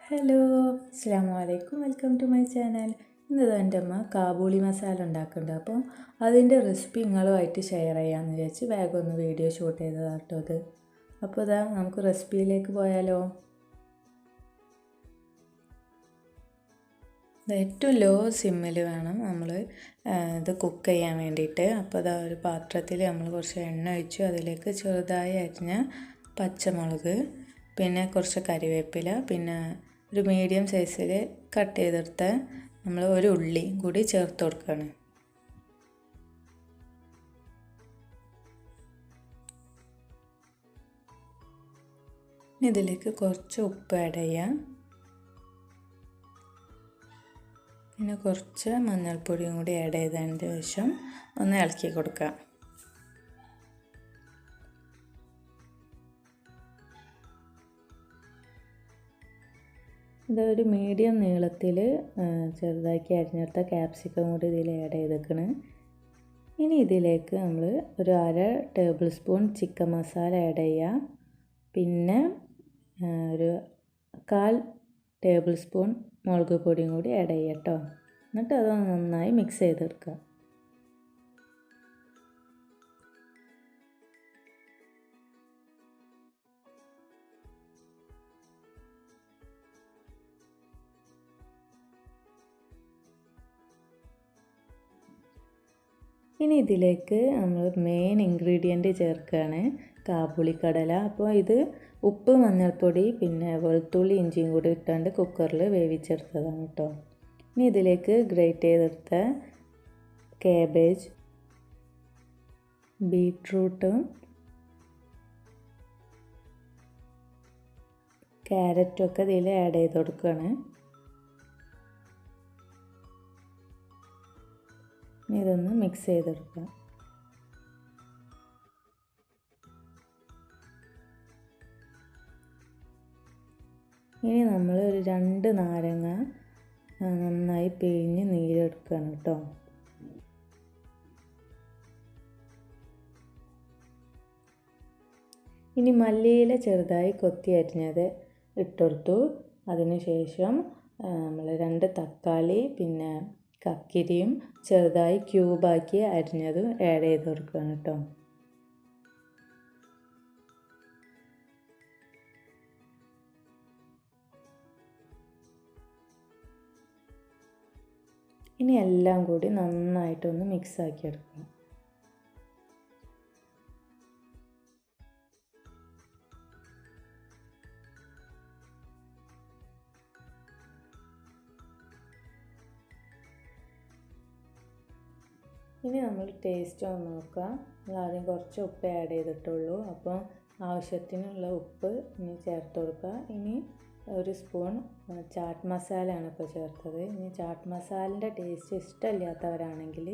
Hello, അസ്സലാമു അലൈക്കും. Welcome to my channel. ഇന്ന് എൻ്റെ അമ്മ കാബൂളി മസാല ഉണ്ടാക്കുന്നുണ്ട്. അപ്പോൾ അതിൻ്റെ റെസിപ്പി നിങ്ങളുമായിട്ട് ഷെയർ ചെയ്യാമെന്ന് വിചാരിച്ച് വേഗം ഒന്ന് വീഡിയോ ഷൂട്ട് ചെയ്തതാണ് കേട്ടോ അത്. അപ്പോൾ ഇതാ നമുക്ക് റെസിപ്പിയിലേക്ക് പോയാലോ. ഏറ്റവും ലോ സിമ്മിൽ വേണം നമ്മൾ ഇത് കുക്ക് ചെയ്യാൻ വേണ്ടിയിട്ട്. അപ്പോൾ ഇതാ ഒരു പാത്രത്തിൽ നമ്മൾ കുറച്ച് എണ്ണ ഒഴിച്ചു. അതിലേക്ക് ചെറുതായി അരിഞ്ഞ പച്ചമുളക്, പിന്നെ കുറച്ച് കറിവേപ്പില, പിന്നെ ഒരു മീഡിയം സൈസിൽ കട്ട് ചെയ്തെടുത്ത നമ്മൾ ഒരു ഉള്ളി കൂടി ചേർത്ത് കൊടുക്കുകയാണ്. ഇതിലേക്ക് കുറച്ച് ഉപ്പ് ആഡ് ചെയ്യാം. പിന്നെ കുറച്ച് മഞ്ഞൾപ്പൊടിയും കൂടി ആഡ് ചെയ്തതിന് ശേഷം ഒന്ന് ഇളക്കി കൊടുക്കാം. ഇതൊരു മീഡിയം നീളത്തിൽ ചെറുതാക്കി അരിഞ്ഞെടുത്ത ക്യാപ്സിക്കം കൂടി ഇതിൽ ആഡ് ചെയ്തേക്കണ്. ഇനി ഇതിലേക്ക് നമ്മൾ ഒരു 1/2 table spoon chicken masala add ചെയ്യാം. പിന്നെ ഒരു 1/4 ടേബിൾ സ്പൂൺ മുളക് പൊടിയും കൂടി ആഡ് ചെയ്യാം കേട്ടോ. എന്നിട്ട് അത് നന്നായി മിക്സ് ചെയ്തെടുക്കുക. ഇനി ഇതിലേക്ക് നമ്മൾ മെയിൻ ഇൻഗ്രീഡിയൻറ്റ് ചേർക്കുകയാണ് കാബൂളി കടല. അപ്പോൾ ഇത് ഉപ്പ്, മഞ്ഞൾപ്പൊടി, പിന്നെ വെളുത്തുള്ളി, ഇഞ്ചിയും കൂടി ഇട്ടാണ്ട് കുക്കറിൽ വേവിച്ചെടുത്തതാണ് കേട്ടോ. ഇനി ഇതിലേക്ക് ഗ്രേറ്റ് ചെയ്തെടുത്ത കാബേജ്, ബീട്രൂട്ടും ക്യാരറ്റും ഒക്കെ ഇതിൽ ആഡ് ചെയ്ത് കൊടുക്കുകയാണ്. ഇതൊന്ന് മിക്സ് ചെയ്തെടുക്കാം. ഇനി നമ്മൾ ഒരു 2 നാരങ്ങ നന്നായി പിഴിഞ്ഞ് നീരെടുക്കണം കേട്ടോ. ഇനി മല്ലിയില ചെറുതായി കൊത്തി അരിഞ്ഞത് ഇട്ടെടുത്തു. അതിനുശേഷം നമ്മൾ 2 തക്കാളി, പിന്നെ കക്കിരിയും ചെറുതായി ക്യൂബാക്കി അരിഞ്ഞതും ആഡ് ചെയ്ത് കൊടുക്കുകയാണ് കേട്ടോ. ഇനി എല്ലാം കൂടി നന്നായിട്ടൊന്ന് മിക്സ് ആക്കി എടുക്കണം. ഇനി നമ്മൾ ടേസ്റ്റ് ഒന്ന് നോക്കാം. നമ്മൾ ആദ്യം കുറച്ച് ഉപ്പ് ആഡ് ചെയ്തിട്ടുള്ളൂ. അപ്പോൾ ആവശ്യത്തിനുള്ള ഉപ്പ് ഇനി ചേർത്ത് കൊടുക്കുക. ഇനി ഒരു സ്പൂൺ ചാറ്റ് മസാലയാണ് ഇപ്പോൾ ചേർത്തത്. ഇനി ചാറ്റ് മസാലൻ്റെ ടേസ്റ്റ് ഇഷ്ടമില്ലാത്തവരാണെങ്കിൽ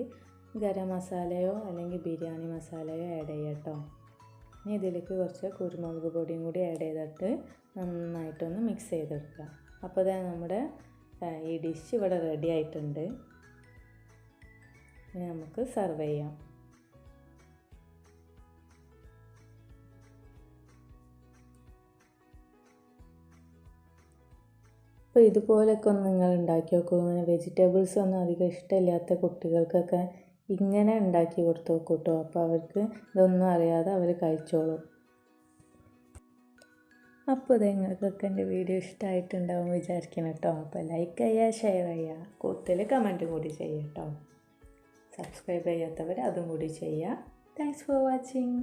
ഗരം മസാലയോ അല്ലെങ്കിൽ ബിരിയാണി മസാലയോ ആഡ് ചെയ്യാം കേട്ടോ. ഇനി ഇതിലേക്ക് കുറച്ച് കുരുമുളക് പൊടിയും കൂടി ആഡ് ചെയ്തിട്ട് നന്നായിട്ടൊന്ന് മിക്സ് ചെയ്തെടുക്കുക. അപ്പോൾ തന്നെ നമ്മുടെ ഈ ഡിഷ് ഇവിടെ റെഡി ആയിട്ടുണ്ട്. ഇനി നമുക്ക് സെർവ് ചെയ്യാം. അപ്പോൾ ഇതുപോലൊക്കെ ഒന്ന് നിങ്ങൾ ഉണ്ടാക്കി നോക്കൂ. ഇങ്ങനെ വെജിറ്റബിൾസ് ഒന്നും അധികം ഇഷ്ടമില്ലാത്ത കുട്ടികൾക്കൊക്കെ ഇങ്ങനെ ഉണ്ടാക്കി കൊടുത്ത് നോക്കൂ കേട്ടോ. അപ്പോൾ അവർക്ക് ഇതൊന്നും അറിയാതെ അവർ കഴിച്ചോളും. അപ്പോൾ ഇത് നിങ്ങൾക്കൊക്കെ എൻ്റെ വീഡിയോ ഇഷ്ടമായിട്ടുണ്ടാവും വിചാരിക്കണം കേട്ടോ. അപ്പോൾ ലൈക്ക് ചെയ്യുക, ഷെയർ ചെയ്യുക, കൂടുതൽ കമൻറ്റ് കൂടി ചെയ്യുക കേട്ടോ. സബ്സ്ക്രൈബ് ചെയ്യാത്തവർ അതും കൂടി ചെയ്യുക. Thanks for watching.